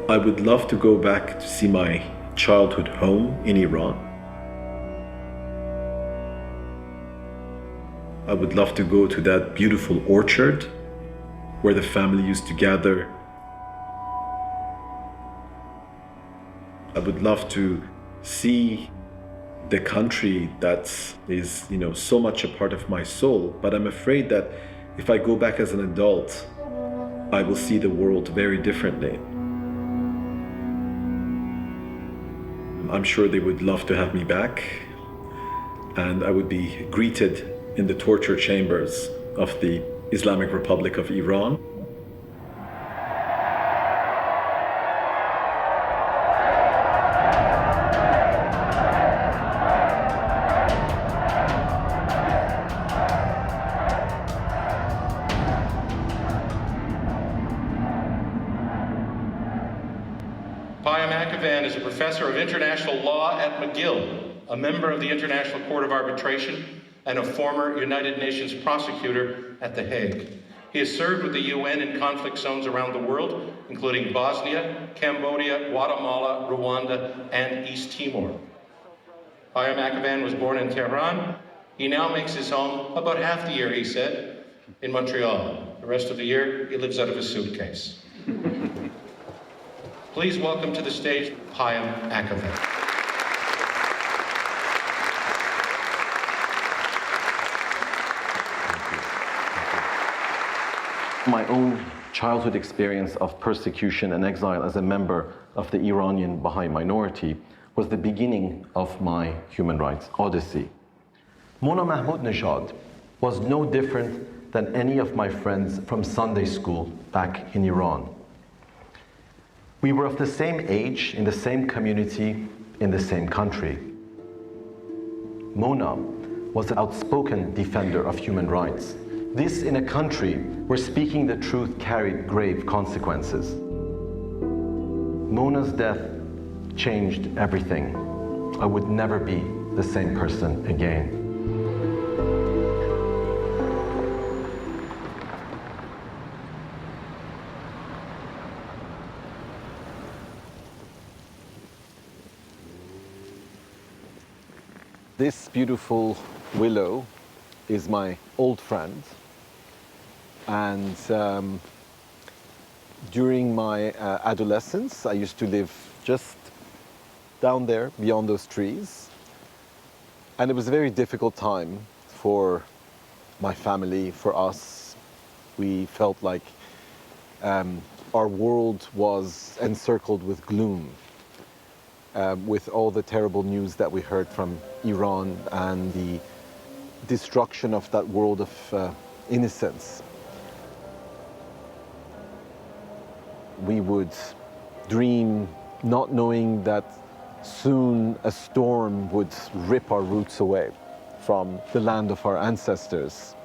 I would love to go back to see my childhood home in Iran. I would love to go to that beautiful orchard where the family used to gather. I would love to see the country that is, so much a part of my soul, but I'm afraid that if I go back as an adult, I will see the world very differently. I'm sure they would love to have me back, and I would be greeted in the torture chambers of the Islamic Republic of Iran. Payam Akhavan is a professor of international law at McGill, a member of the International Court of Arbitration, and a former United Nations prosecutor at The Hague. He has served with the UN in conflict zones around the world, including Bosnia, Cambodia, Guatemala, Rwanda, and East Timor. Payam Akhavan was born in Tehran. He now makes his home, about half the year, he said, in Montreal. The rest of the year, he lives out of a suitcase. Please welcome to the stage, Payam Akhavan. My own childhood experience of persecution and exile as a member of the Iranian Baha'i minority was the beginning of my human rights odyssey. Mona Mahmudnizhad was no different than any of my friends from Sunday school back in Iran. We were of the same age, in the same community, in the same country. Mona was an outspoken defender of human rights. This in a country where speaking the truth carried grave consequences. Mona's death changed everything. I would never be the same person again. This beautiful willow is my old friend, and during my adolescence I used to live just down there beyond those trees, and it was a very difficult time for my family, for us. We felt like our world was encircled with gloom. With all the terrible news that we heard from Iran and the destruction of that world of innocence. We would dream not knowing that soon a storm would rip our roots away from the land of our ancestors.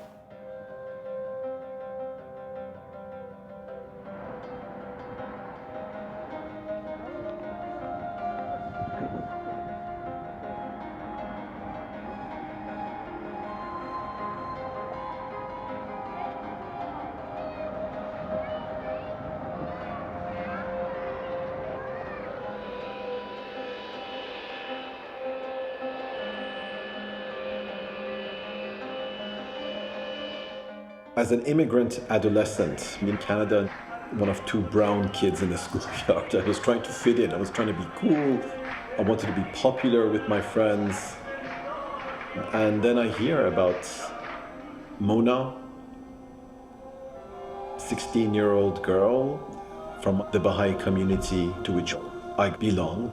As an immigrant adolescent in Canada, one of two brown kids in the schoolyard, I was trying to fit in. I was trying to be cool. I wanted to be popular with my friends. And then I hear about Mona, 16-year-old girl from the Baha'i community to which I belong.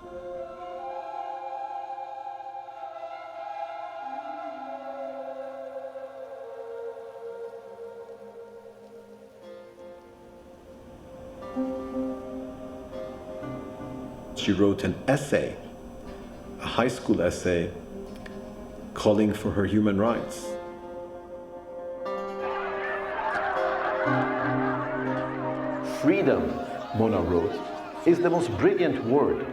She wrote an essay, a high school essay, calling for her human rights. Freedom, Mona wrote, is the most brilliant word.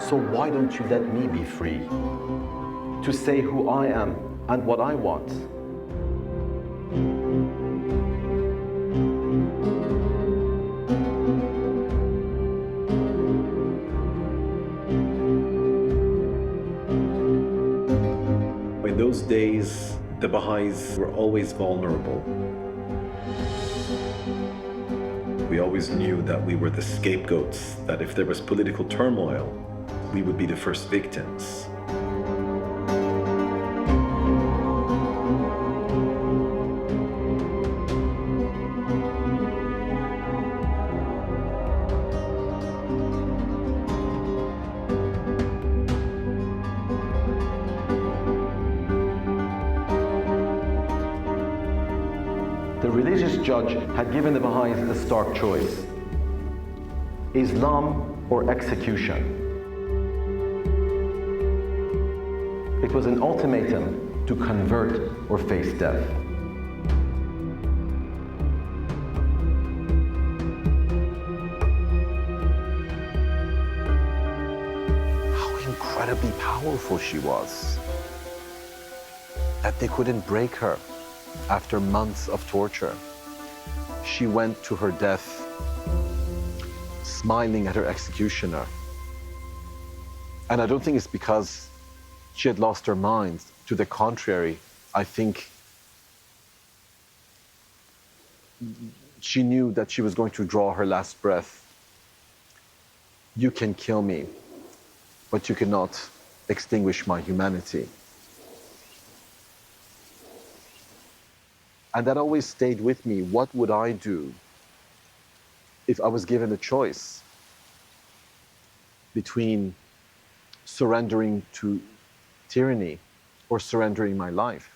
So why don't you let me be free to say who I am and what I want? those days, the Baha'is were always vulnerable. We always knew that we were the scapegoats, that if there was political turmoil, we would be the first victims. The religious judge had given the Baha'is a stark choice: Islam or execution. It was an ultimatum to convert or face death. How incredibly powerful she was, that they couldn't break her. After months of torture, she went to her death smiling at her executioner. And I don't think it's because she had lost her mind. To the contrary, I think she knew that she was going to draw her last breath. You can kill me, but you cannot extinguish my humanity. And that always stayed with me. What would I do if I was given a choice between surrendering to tyranny or surrendering my life?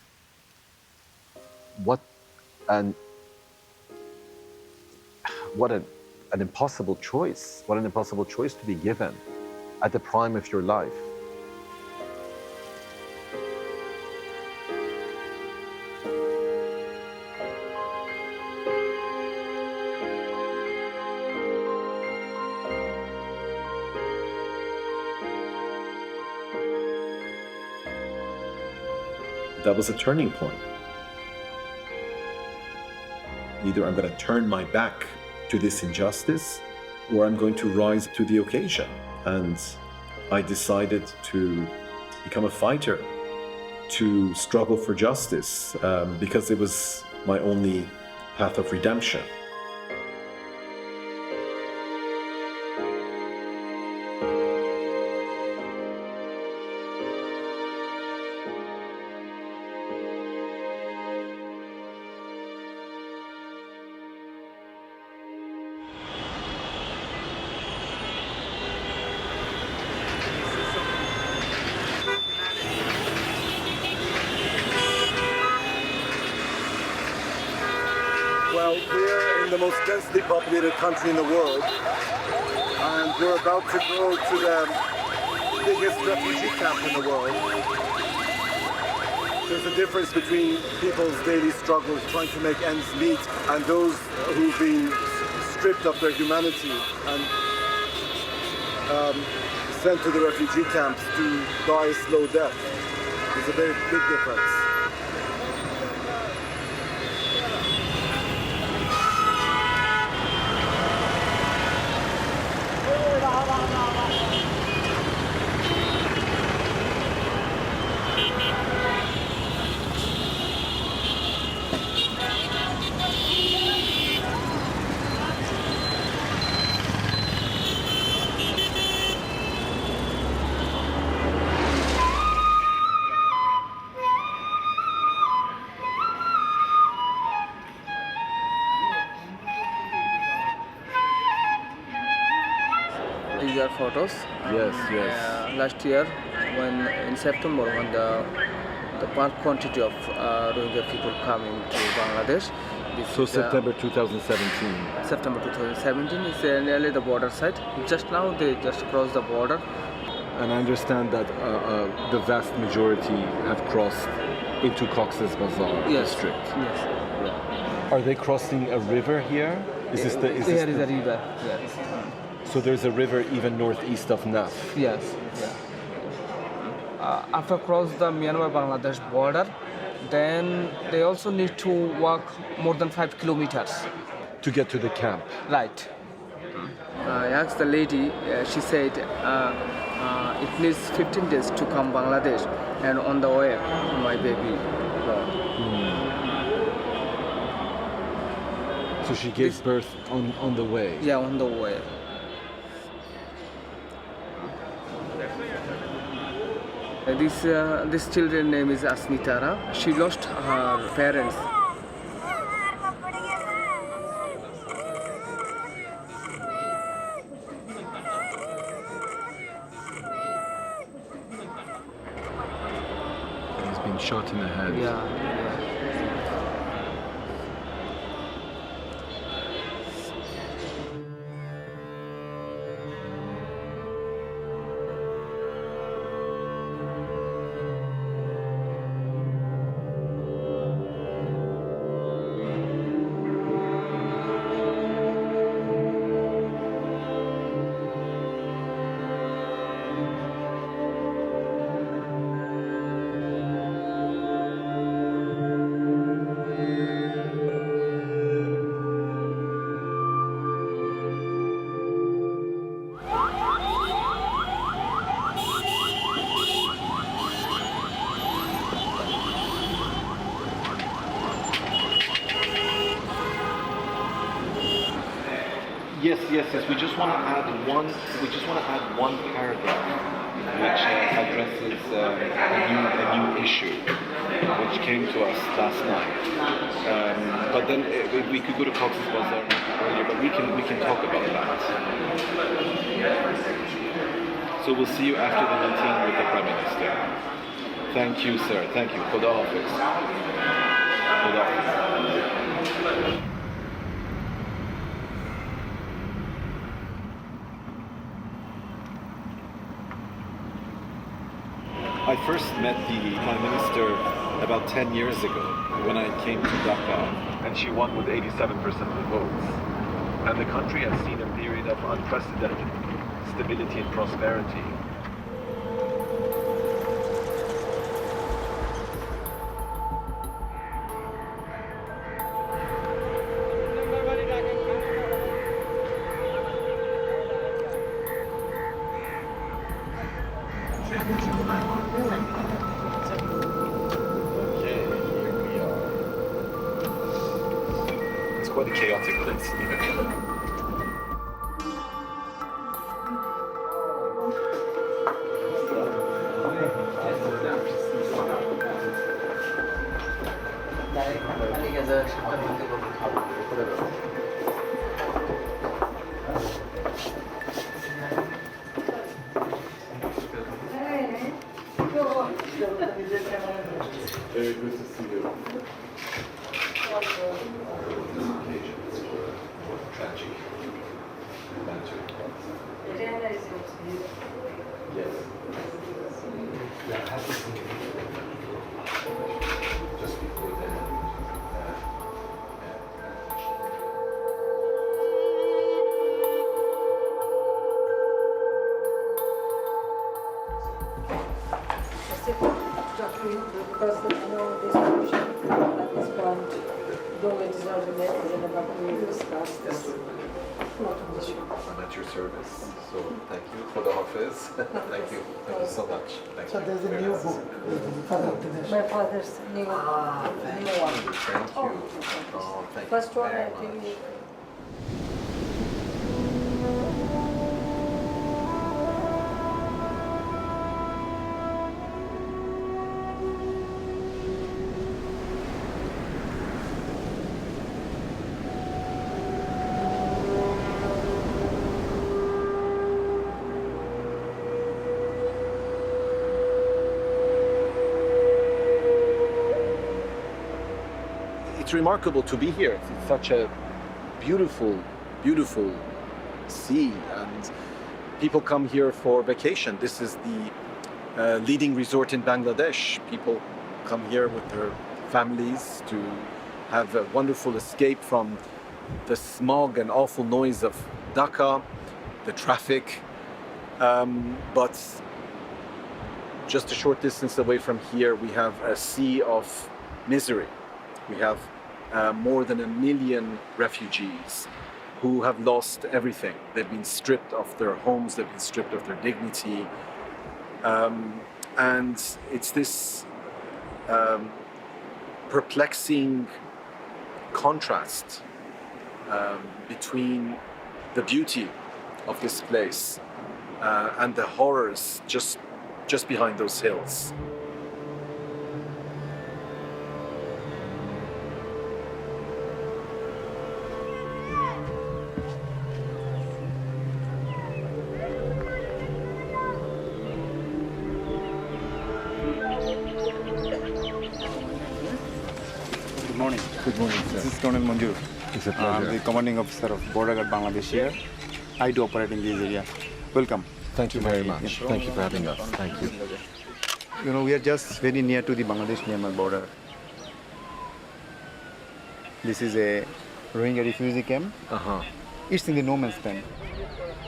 What an impossible choice. What an impossible choice to be given at the prime of your life. That was a turning point. Either I'm going to turn my back to this injustice, or I'm going to rise to the occasion. And I decided to become a fighter, to struggle for justice, because it was my only path of redemption. Well, we're in the most densely populated country in the world, and we're about to go to the biggest refugee camp in the world. There's a difference between people's daily struggles trying to make ends meet and those who've been stripped of their humanity and sent to the refugee camps to die a slow death. There's a very big difference. These are photos. Yes. Last year, when in September, when the bulk quantity of Rohingya people coming to Bangladesh. So September 2017. September 2017 is nearly the border side. Just now they just crossed the border. And I understand that the vast majority have crossed into Cox's Bazar district. Yes. Yeah. Are they crossing a river here? There is a river. Yes. So there's a river even northeast of Naf. Yes. Yeah. After cross the Myanmar-Bangladesh border, then they also need to walk more than 5 kilometers To get to the camp. right I asked the lady, she said it needs 15 days to come Bangladesh, and on the way my baby born. So she gave birth on the way? Yeah, on the way. This children's name is Asmitara. She lost her parents. He's been shot in the head. Yeah. Yes. We just want to add one paragraph which addresses a new issue which came to us last night. But then we could go to Cox's Bazar earlier, but we can talk about that. So we'll see you after the meeting with the Prime Minister. Thank you, sir. Thank you. Koda Hafiz. Koda Hafiz. I first met the Prime Minister about 10 years ago when I came to Dhaka, and she won with 87% of the votes. And the country has seen a period of unprecedented stability and prosperity. Quite a chaotic place. Very good to see you. Tragic. Yes. Just before then. Because I know this solution at this point, though it is not related, but we discussed this. I'm at your service, so thank you for the office. Thank you so much. Thank So you. there's a Very new nice. book. My father's new one. Thank you. Oh, thank First you one, I very think. much. It's remarkable to be here. It's such a beautiful, beautiful sea, and people come here for vacation. This is the leading resort in Bangladesh. People come here with their families to have a wonderful escape from the smog and awful noise of Dhaka, the traffic. But just a short distance away from here, we have a sea of misery. We have more than 1 million refugees who have lost everything. They've been stripped of their homes, they've been stripped of their dignity. And it's this perplexing contrast between the beauty of this place and the horrors just behind those hills. Good morning. Good morning, sir. This is Colonel Manjur. It's a pleasure. I'm the commanding officer of Border Guard Bangladesh here. I do operate in this area. Welcome. Thank you very much. Thank you for having us. Thank you. You know, we are just very near to the Bangladesh-Myanmar border. This is a Rohingya refugee camp. It's in the no man's land.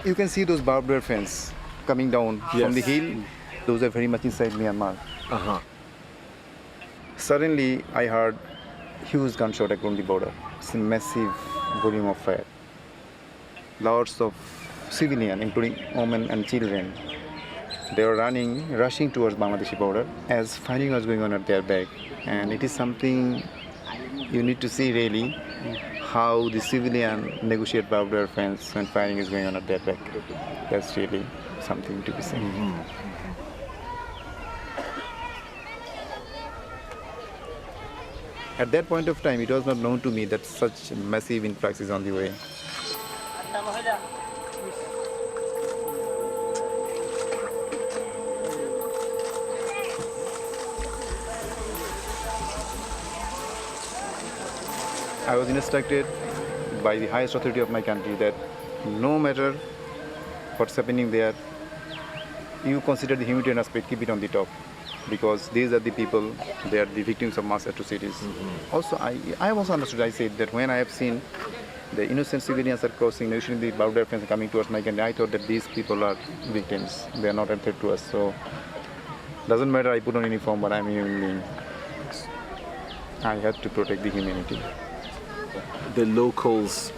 You can see those barbed wire fence coming down from the hill. Those are very much inside Myanmar. Suddenly, I heard huge gunshot across the border. It's a massive volume of fire. Lots of civilians, including women and children, they were rushing towards Bangladeshi border as firing was going on at their back. And it is something you need to see really, how the civilian negotiate barbed wire fence when firing is going on at their back. That's really something to be seen. At that point of time, it was not known to me that such massive influx is on the way. I was instructed by the highest authority of my country that no matter what's happening there, you consider the humanitarian aspect, keep it on the top. Because these are the people, they are the victims of mass atrocities. Also, I also understood, I said that when I have seen the innocent civilians are crossing, usually the border fence and coming towards my country, I thought that these people are victims. They are not a threat to us. So, doesn't matter I put on uniform, but I'm a human being. I had to protect the humanity. The locals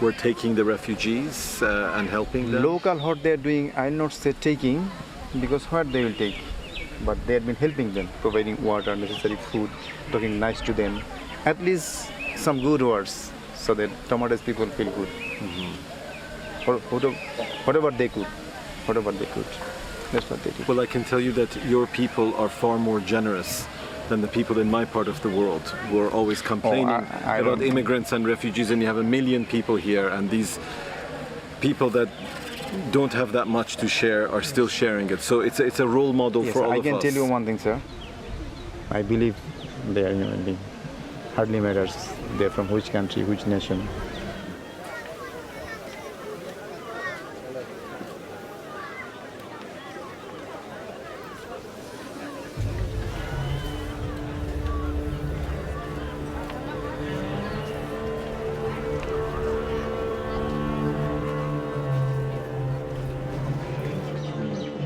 were taking the refugees and helping them? Local, what they're doing, I'll not say taking, because what they will take. But they had been helping them, providing water, necessary food, talking nice to them. At least some good words, so that Tomates people feel good. Whatever they could. That's what they did. Well, I can tell you that your people are far more generous than the people in my part of the world who are always complaining I about don't- immigrants and refugees, and you have 1 million people here, and these people that don't have that much to share are still sharing it. So it's a role model Yes, for all I of us. can tell you one thing, sir. I believe they are human beings. Hardly matters they're from which country, which nation.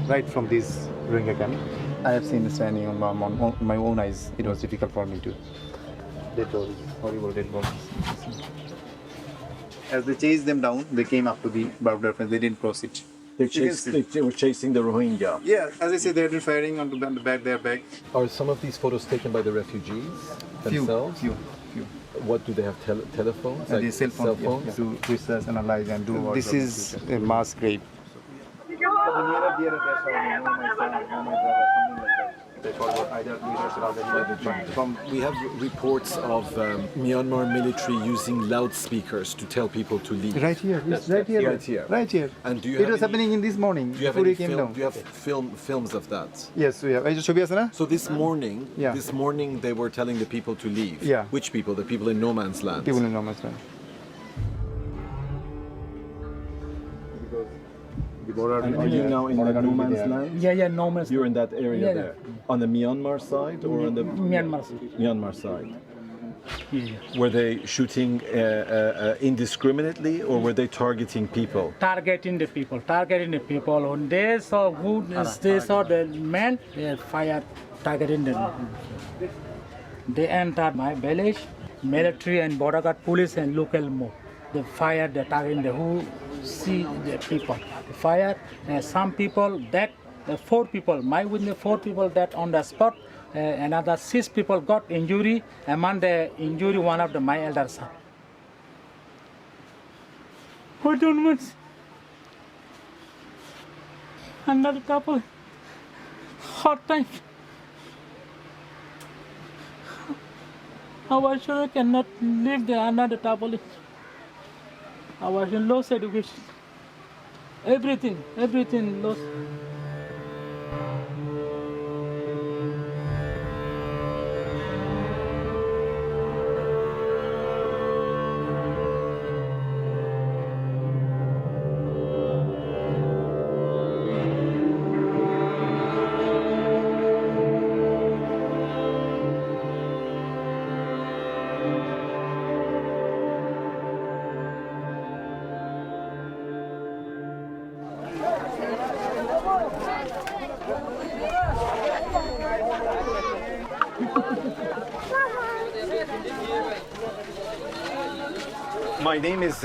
Right from this Rohingya camp, I have seen standing on my own eyes. It was difficult for me to. Dead bodies, horrible dead bodies. As they chased them down, they came up to the barbed wire fence. They didn't cross it. They were chasing the Rohingya. Yeah, as I said, they had been firing on their back. Are some of these photos taken by the refugees themselves? Few. What do they have? Telephones? The cell phones. Yeah, to research, analyze, and do. This is a mass grave. We have reports of Myanmar military using loudspeakers to tell people to leave. Right here, right here. And do you It have was happening in this morning. Do you have before any he came film? down. Do you have films of that? Yes, we have. I just show you, Asana. So this morning, Yeah. they were telling the people to leave. Yeah. Which people? The people in no man's land. People in no man's land. And are you now in the no man's land? Yeah, no man's You're in that area Yeah, there. On the Myanmar side or on the Myanmar. Myanmar side? Yeah. Were they shooting indiscriminately, or were they targeting people? Targeting the people. When they saw the men, they fired, targeting them. They entered my village, military and border guard, police and local mob. the fire, the target, who see the people. The fire, some people that, 4 people, my witness, 4 people that on the spot, another 6 people got injury. Among the injury, one of my elder son. For 2 months. Another couple, hard time. Our children cannot live there another couple. Our children lost education. Everything lost. My name is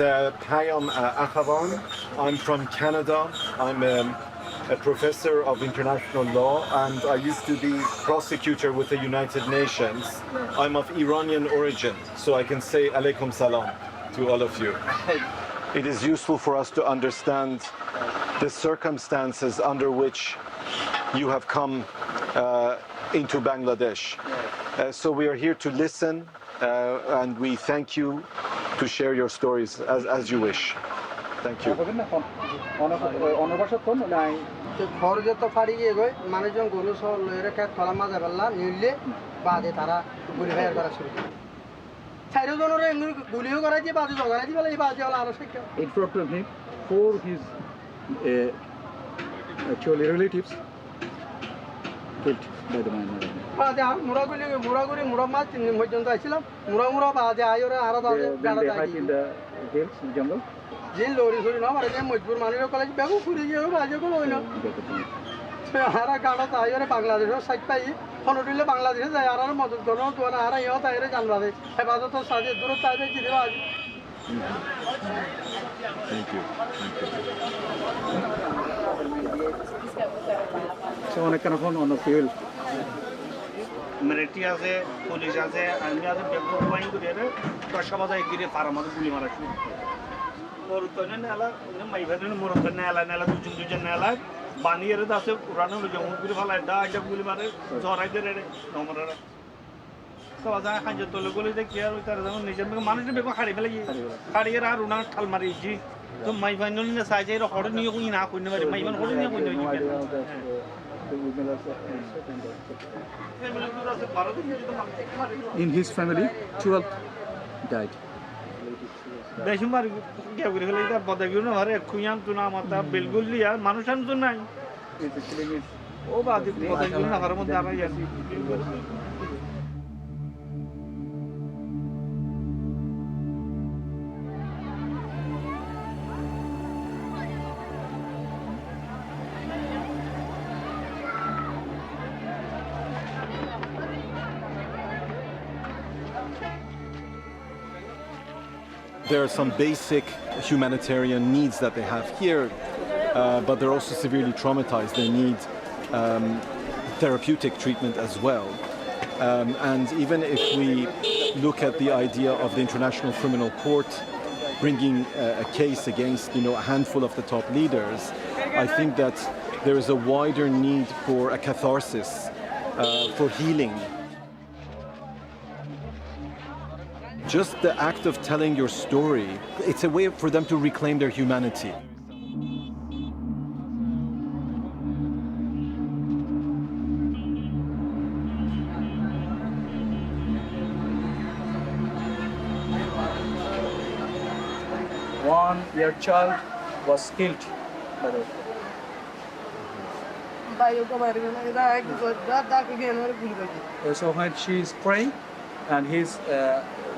Payam Akhavan. I'm from Canada. I'm a professor of international law, and I used to be prosecutor with the United Nations. I'm of Iranian origin, so I can say alaikum salam to all of you. It is useful for us to understand the circumstances under which you have come into Bangladesh. So we are here to listen, and we thank you to share your stories as you wish. Thank you. ফরজে তো ফাড়ি গিয়ে গই মানুষজন গরু সহ লইরে খেত খলা মাজা বেলা নিলে বাদে তারা গুলি ফায়ার করা শুরু করে চারো জনের গুলিও করাই দিয়ে বাদে জগাই দিয়ে এই বাদে হলো আরো শিক্ষা In front of him, 4 his actually relatives killed by the man. বাদে মুড়া মাছ 3 দিন পর্যন্ত আইছিলাম মুড়া বাদে আইরে আরো বাদে Then they hide in the hills, in the jungle. জিন লরি সরি না মারে মজবুর মানুষের কলেজ বেগু ফুরি গিয়ে বাজে কোন হইলো হারা গাড়া তাইরে বাংলাদেশের সাইড পাই ফোনটিলে বাংলাদেশে যায় আর মদত করো দোনা আর ইও তাইরে জানবা দে হেফাজত সাজে দূর তাইরে কি দেবা Thank you. So on a kind of on the field. Military আছে পুলিশ আছে আর্মি আছে বেগম বাইন করে রে 10 বাজে গিয়ে পার আমাদের গুলি মারা শুরু মরতনে নেলা মাইভাদনে মরতনে নেলা দুজন নেলা বানিয়ে রে দাসে পুরানো জমুর গুলি ফালা ডা গুলি মারে জরাই দে রে নমরা সব আজ খাঞ্জে তোলে গুলি দে কি আর তার যেমন নিজের মানুষের বেগম হাড়ি ফেলে হাড়িয়ে আর উনা ঠাল মারিছি তো মাইভাদনে নে সাইজে রে হড় নিয়ে কই না কই না মাইভান হড় নিয়ে কই না In his family, 12 died. বেশিরভাগ কেউ করে ফেলে এটা বদাগিও না আরে খুয়াম তো না মাতা বিলকুল লিয়া মানুষান তো নাই ও বাদি বদাগিও না হারার মধ্যে আরাই আসি There are some basic humanitarian needs that they have here, but they're also severely traumatized. They need therapeutic treatment as well. And even if we look at the idea of the International Criminal Court bringing a case against, a handful of the top leaders, I think that there is a wider need for a catharsis, for healing. Just the act of telling your story, it's a way for them to reclaim their humanity. One-year child was killed by the So when she is praying and his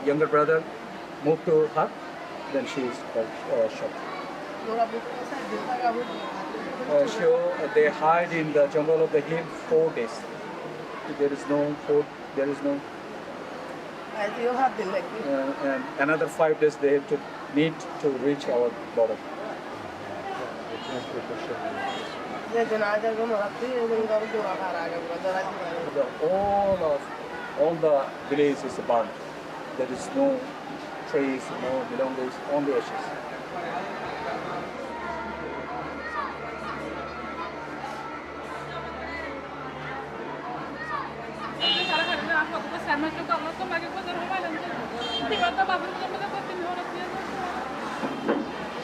younger brother moved to her, then she is shot. So they hide in the jungle of the hill 4 days. There is no food, there is no And another 5 days they have to need to reach our border. All the village is burned. There is no trees, no belongings, only ashes.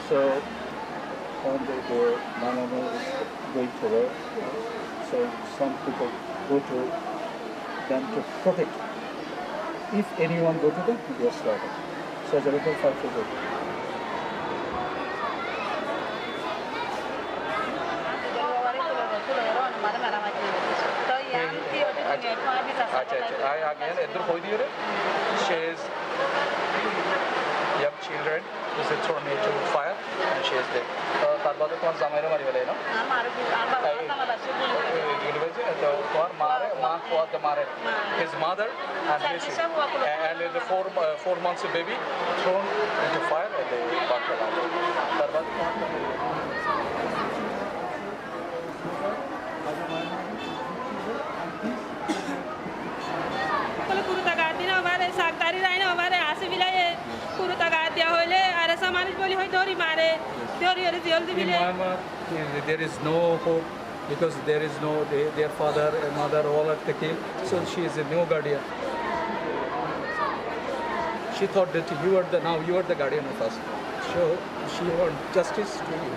So on the Mama is going to work. So some people go to them to protect. If anyone go to them, they are slaughtered. So it's a little fight for them. She is young children who is thrown into fire and she is dead. Tarbado kon zamai mari wale no. His mother and his and the 4 months baby thrown into fire and they burnt In Myanmar, there is no hope because there is no their father and mother all are taken. So she is a new guardian. She thought that you are the guardian of us. So she wants justice to you.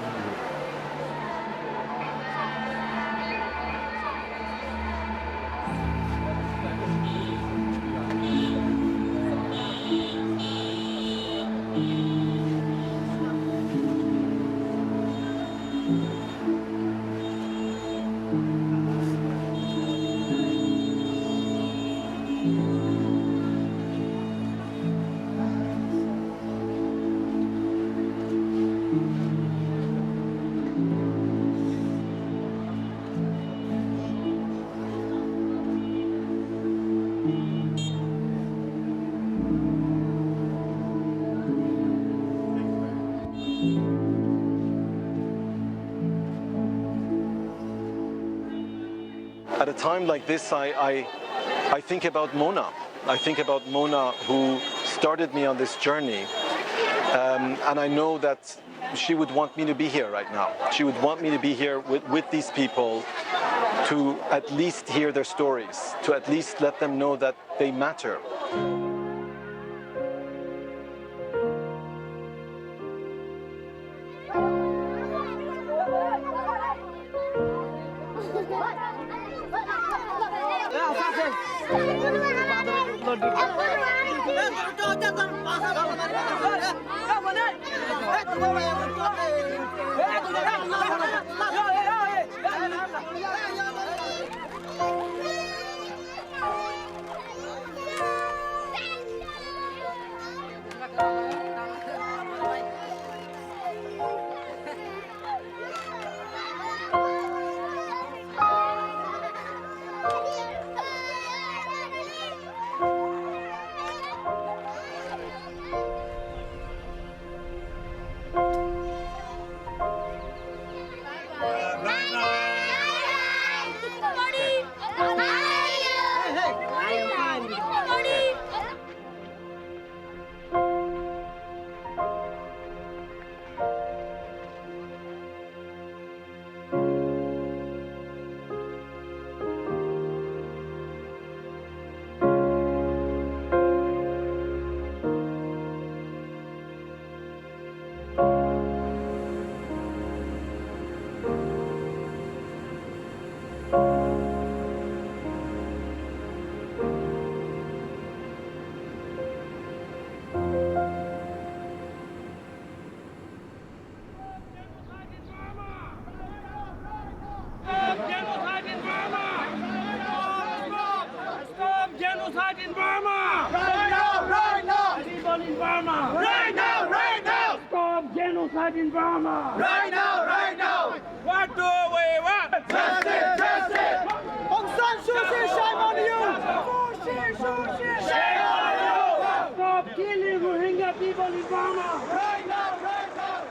At a time like this, I think about Mona. I think about Mona who started me on this journey. And I know that she would want me to be here right now. She would want me to be here with these people to at least hear their stories, to at least let them know that they matter. Genocide in Burma! Right now! Right now! Anyone in Burma! Right now! Right now! Stop genocide in Burma! Right now! Right now! What do we want? Justice! Justice! Aung San Suu Kyi, shame on you! Shame on you! Stop killing Rohingya people in Burma! Right now, right now!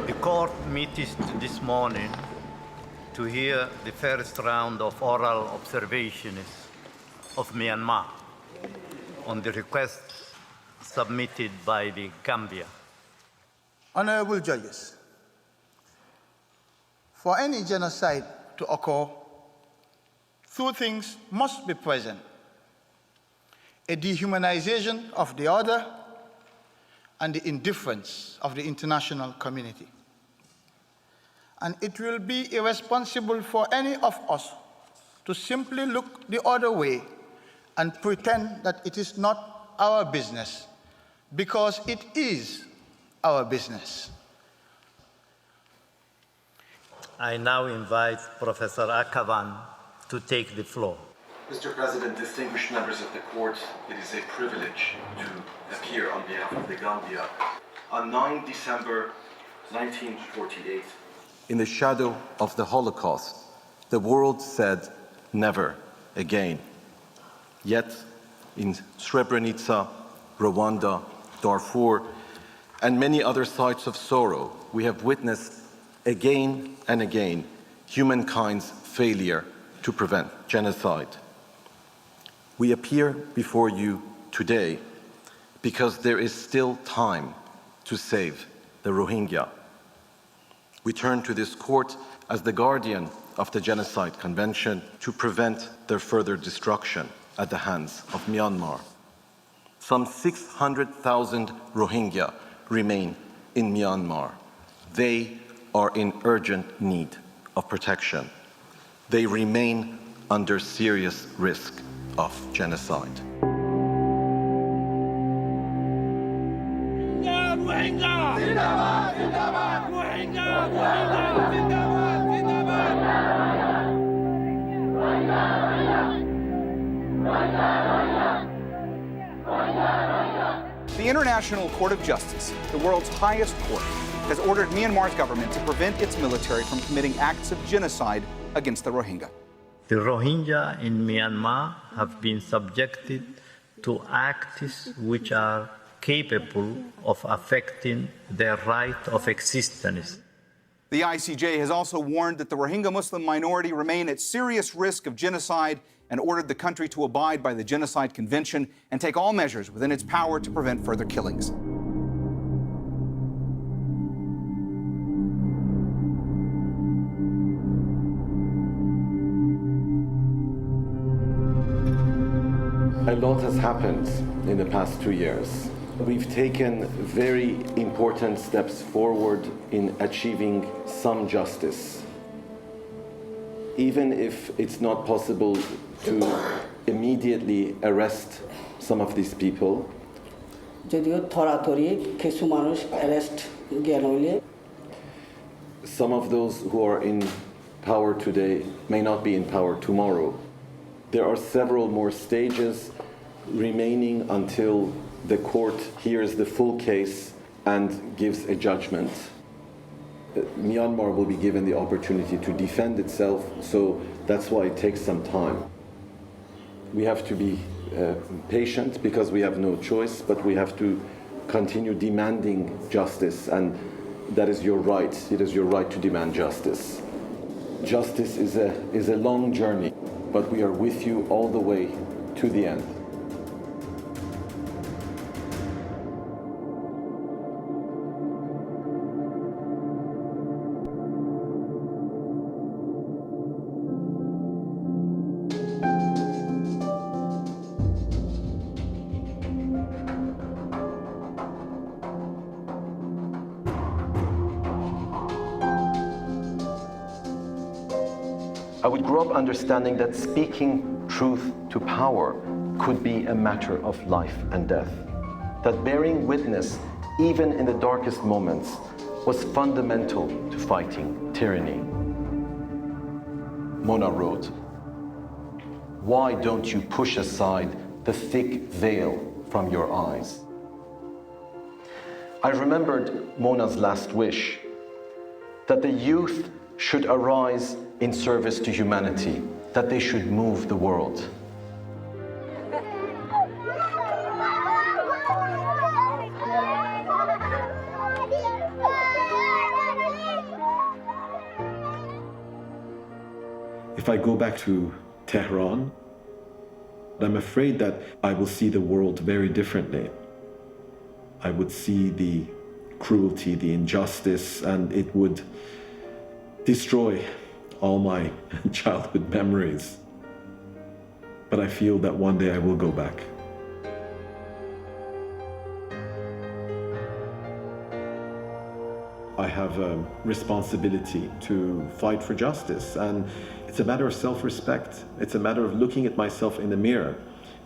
The court meets this morning to hear the first round of oral observations of Myanmar on the request submitted by the Gambia. Honorable judges, for any genocide to occur, two things must be present: a dehumanization of the other and the indifference of the international community. And it will be irresponsible for any of us to simply look the other way and pretend that it is not our business, because it is our business. I now invite Professor Akhavan to take the floor. Mr. President, distinguished members of the court, it is a privilege to appear on behalf of the Gambia. On 9 December 1948, in the shadow of the Holocaust, the world said never again. Yet, in Srebrenica, Rwanda, Darfur, and many other sites of sorrow, we have witnessed again and again humankind's failure to prevent genocide. We appear before you today because there is still time to save the Rohingya. We turn to this court as the guardian of the Genocide Convention to prevent their further destruction at the hands of Myanmar. Some 600,000 Rohingya remain in Myanmar. They are in urgent need of protection. They remain under serious risk of genocide. Rohingya! Zindabad! Zindabad! Rohingya! Rohingya! Zindabad! Zindabad! Rohingya! Rohingya! The International Court of Justice, the world's highest court, has ordered Myanmar's government to prevent its military from committing acts of genocide against the Rohingya. The Rohingya in Myanmar have been subjected to acts which are capable of affecting their right of existence. The ICJ has also warned that the Rohingya Muslim minority remain at serious risk of genocide and ordered the country to abide by the Genocide Convention and take all measures within its power to prevent further killings. A lot has happened in the past 2 years. We've taken very important steps forward in achieving some justice. Even if it's not possible to immediately arrest some of these people, some of those who are in power today may not be in power tomorrow. There are several more stages remaining until the court hears the full case and gives a judgment. Myanmar will be given the opportunity to defend itself, so that's why it takes some time. We have to be patient because we have no choice, but we have to continue demanding justice, and that is your right. It is your right to demand justice. Justice is a long journey, but we are with you all the way to the end. I would grow up understanding that speaking truth to power could be a matter of life and death. That bearing witness, even in the darkest moments, was fundamental to fighting tyranny. Mona wrote, "Why don't you push aside the thick veil from your eyes?" I remembered Mona's last wish, that the youth should arise in service to humanity, that they should move the world. If I go back to Tehran, I'm afraid that I will see the world very differently. I would see the cruelty, the injustice, and it would destroy all my childhood memories. But I feel that one day I will go back. I have a responsibility to fight for justice, and it's a matter of self-respect. It's a matter of looking at myself in the mirror,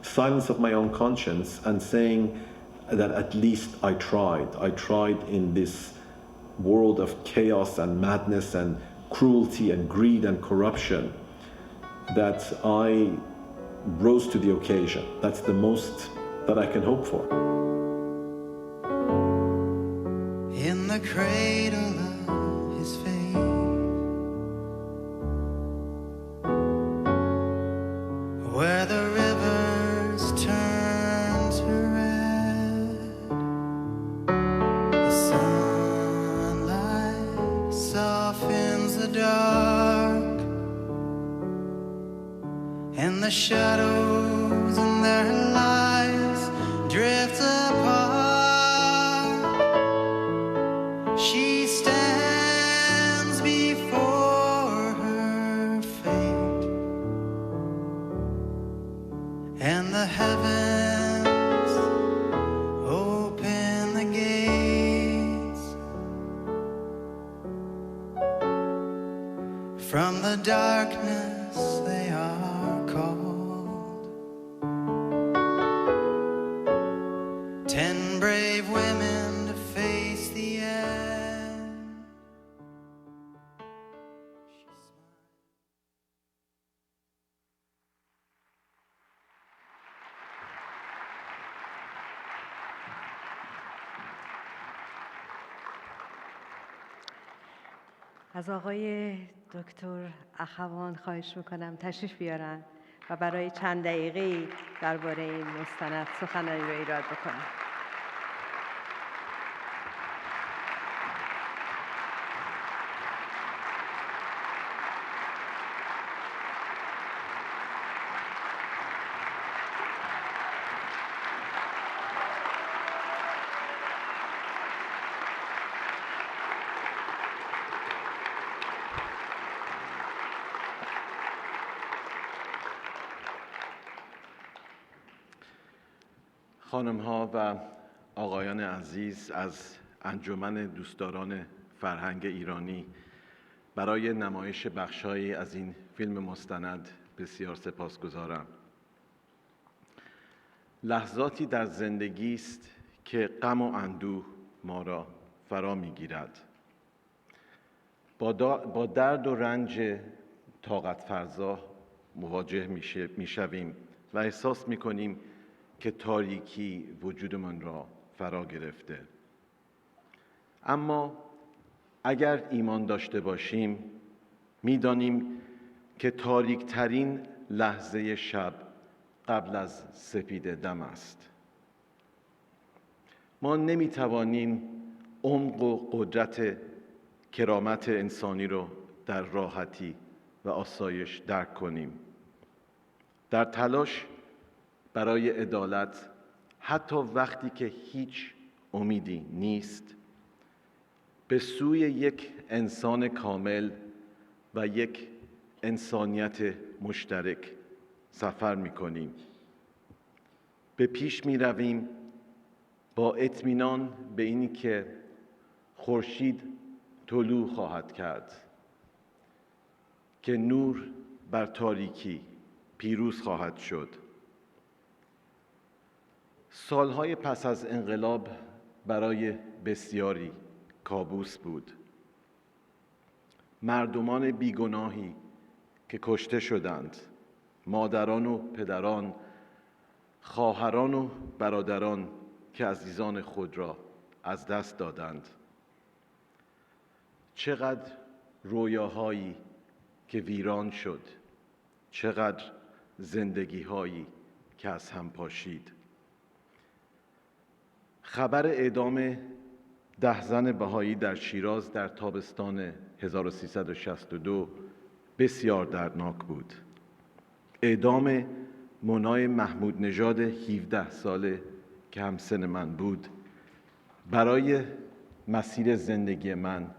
silence of my own conscience, and saying that at least I tried. I tried in this world of chaos and madness and cruelty and greed and corruption, that I rose to the occasion. That's the most that I can hope for. In the cradle of his faith, where the rivers turn to red, the sunlight softens the dark, and the shadows in their lives drift apart. She stands before her fate, and the heavens open the gates. From the darkness they are called, 10 brave women to face the end. از آقای دکتر اخوان خواهش میکنم تشریف بیارن و برای چند دقیقه درباره این مستند سخنانی رو ایراد بکنن. خانم‌ها و آقایان عزیز از انجمن دوستداران فرهنگ ایرانی برای نمایش بخشایی از این فیلم مستند بسیار سپاسگزارم. لحظاتی در زندگی است که غم و اندوه ما را فرا می‌گیرد. با درد و رنج طاقت فرسا مواجه می‌شویم و احساس می‌کنیم که تاریکی وجودمان را فرا گرفته. اما اگر ایمان داشته باشیم می‌دانیم که تاریک‌ترین لحظه شب قبل از سپیده دم است. ما نمی‌توانیم عمق و قدرت کرامت انسانی رو در راحتی و آسایش درک کنیم. در تلاش برای عدالت، حتی وقتی که هیچ امیدی نیست، به سوی یک انسان کامل و یک انسانیت مشترک سفر می‌کنیم. به پیش می‌رویم با اطمینان به اینی که خورشید طلوع خواهد کرد. که نور بر تاریکی پیروز خواهد شد. سالهای پس از انقلاب برای بسیاری کابوس بود. مردمان بیگناهی که کشته شدند، مادران و پدران، خواهران و برادران که عزیزان خود را از دست دادند. چقدر رویاهایی که ویران شد، چقدر زندگی‌هایی که از هم پاشید. خبر اعدام 10 زن بهایی در شیراز در تابستان 1362 بسیار دردناک بود. اعدام منای محمودنژاد 17 ساله که همسن من بود برای مسیر زندگی من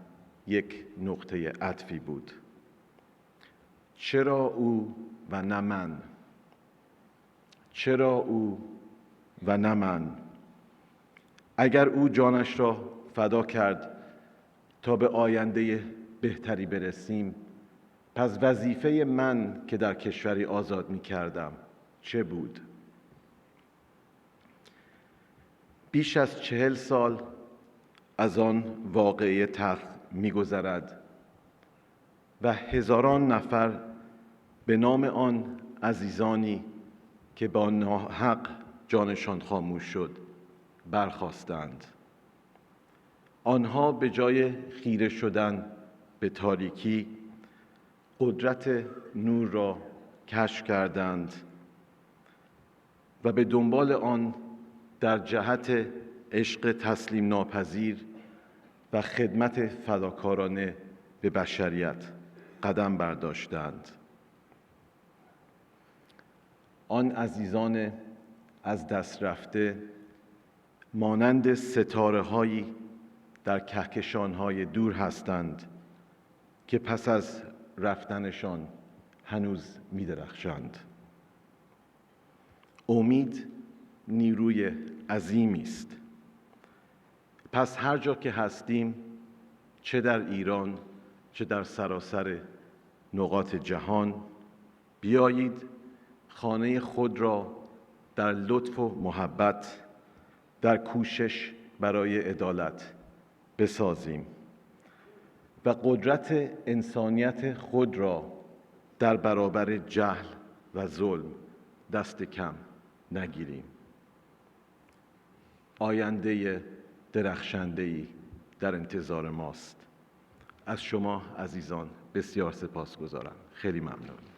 یک نقطه عطفی بود. چرا او و نه من؟ چرا او و نه من؟ اگر او جانش را فدا کرد تا به آینده بهتری برسیم، پس وظیفه من که در کشوری آزاد می کردم چه بود؟ بیش از 40 سال از آن واقعه تلخ می گذرد و هزاران نفر به نام آن عزیزانی که با ناحق جانشان خاموش شد برخاستند. آنها به جای خیره شدن به تاریکی قدرت نور را کشف کردند و به دنبال آن در جهت عشق تسلیم ناپذیر و خدمت فداکارانه به بشریت قدم برداشتند. آن عزیزان از دست رفته مانند ستاره‌هایی در کهکشان‌های دور هستند که پس از رفتنشان هنوز می‌درخشند. امید نیروی عظیمی است. پس هر جا که هستیم، چه در ایران چه در سراسر نقاط جهان، بیایید خانه خود را در لطف و محبت، در کوشش برای عدالت بسازیم و قدرت انسانیت خود را در برابر جهل و ظلم دست کم نگیریم. آینده درخشنده‌ای در انتظار ماست. از شما عزیزان بسیار سپاسگزارم. خیلی ممنون.